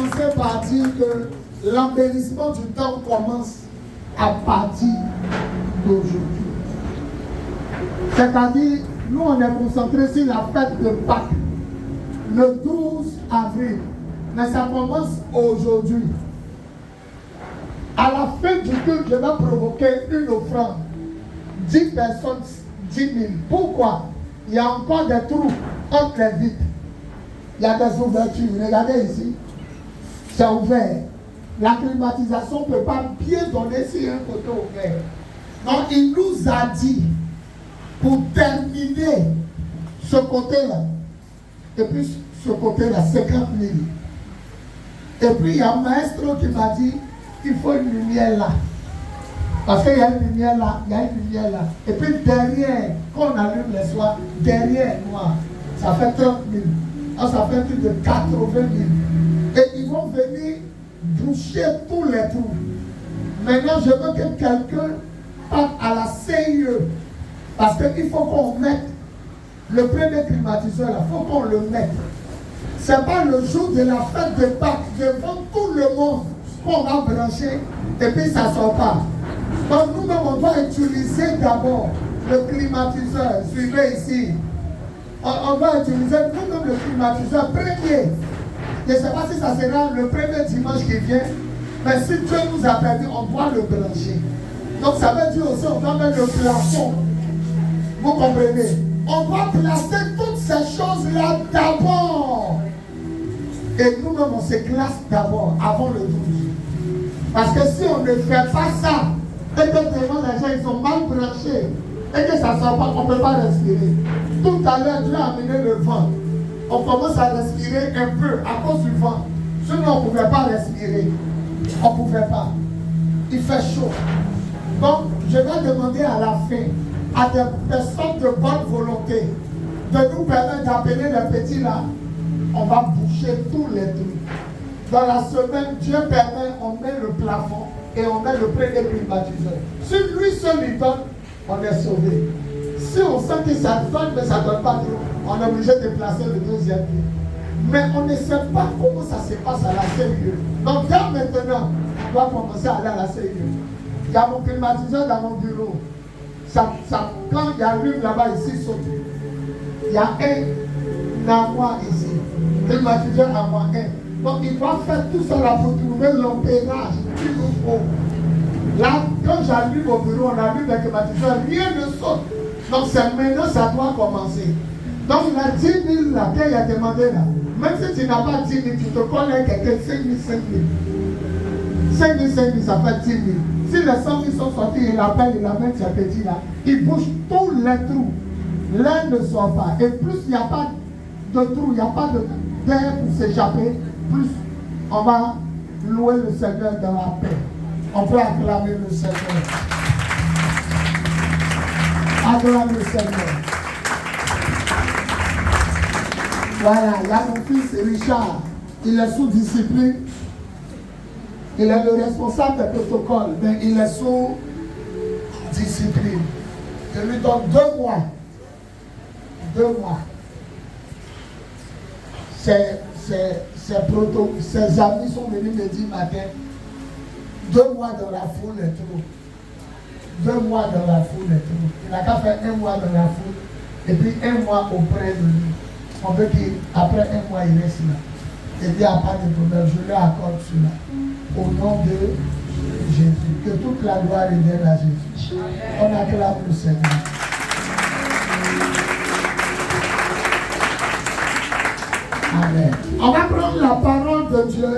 commencer par dire que l'embellissement du temps commence à partir d'aujourd'hui. C'est-à-dire, nous on est concentré sur la fête de Pâques, le 12 avril, mais ça commence aujourd'hui. À la fin du culte, je vais provoquer une offrande. 10 personnes, 10 000. Pourquoi? Il y a encore des trous entre les vitres. Il y a des ouvertures. Regardez ici. C'est ouvert. La climatisation ne peut pas bien donner si un côté ouvert. Donc il nous a dit, pour terminer ce côté-là, et puis ce côté-là, 50 000. Et puis il y a un maestro qui m'a dit, il faut une lumière là. Parce qu'il y a une lumière là, il y a une lumière là. Et puis derrière, quand on allume les soirs, derrière moi, ça fait 30 000. Alors ça fait plus de 80 000. Et ils vont venir boucher tous les trous. Maintenant, je veux que quelqu'un parte à la CIE. Parce qu'il faut qu'on mette le premier climatiseur là, il faut qu'on le mette. Ce n'est pas le jour de la fête de Pâques devant tout le monde qu'on va brancher et puis ça ne sort pas. Donc nous-mêmes, on doit utiliser d'abord le climatiseur. Suivez ici. On doit utiliser nous-mêmes le climatiseur premier. Je ne sais pas si ça sera le premier dimanche qui vient, mais si Dieu nous a permis, on doit le brancher. Donc ça veut dire aussi, on doit mettre le plafond. Vous comprenez? On doit placer toutes ces choses-là d'abord. Et nous-mêmes, on se classe d'abord, avant le 12. Parce que si on ne fait pas ça, et que vraiment les gens ils sont mal branchés, et que ça ne sort pas, on ne peut pas respirer. Tout à l'heure, Dieu a amené le vent. On commence à respirer un peu à cause du vent. Sinon, on ne pouvait pas respirer. On ne pouvait pas. Il fait chaud. Donc, je vais demander à la fin à des personnes de bonne volonté de nous permettre d'appeler les petits là. On va boucher tous les trous. Dans la semaine, Dieu permet, on met le plafond et on met le premier climatiseur. Si lui seul il donne, on est sauvé. Si on sent que ça donne, mais ça ne donne pas trop, on est obligé de placer le deuxième pied. Mais on ne sait pas comment ça se passe à la CIE. Donc, dès maintenant, on doit commencer à aller à la CIE. Il y a mon climatiseur dans mon bureau. Quand il y a l'une là-bas, ici, saute. Il y a un armoire ici. Climatiseur armoire 1. Donc, il doit faire tout ça là pour trouver l'ampérage qu'il nous faut. Là, quand j'allume au bureau, on allume le climatiseur, rien ne saute. Donc, c'est maintenant ça doit commencer. Donc, il a 10 000 là, qu'il a demandé là. Même si tu n'as pas 10 000, tu te connais quelqu'un, 5 000, 5 000. 5 000, 5 000, ça fait 10 000. Si les 100 000 sont sortis, il appelle, il amène ses petits là. Il bouge tous les trous. L'un ne sort pas. Et plus il n'y a pas de trou, il n'y a pas d'air pour s'échapper, plus on va louer le Seigneur dans la paix. On peut acclamer le Seigneur. Acclamer le Seigneur. Voilà, il y a mon fils Richard. Il est sous discipline. Il est le responsable des protocoles, mais il est sous discipline. Je lui donne 2 mois. 2 mois. Ses amis sont venus me dire matin, 2 mois dans la foule est trop. 2 mois dans la foule est trop. Il n'a qu'à faire 1 mois dans la foule et puis 1 mois auprès de lui. On veut qu'après 1 mois il reste là. Et il n'y a pas de problème, je lui accorde cela. Au nom de Jésus. Que toute la gloire revienne à Jésus. On acclame le Seigneur. Amen. On va prendre la parole de Dieu.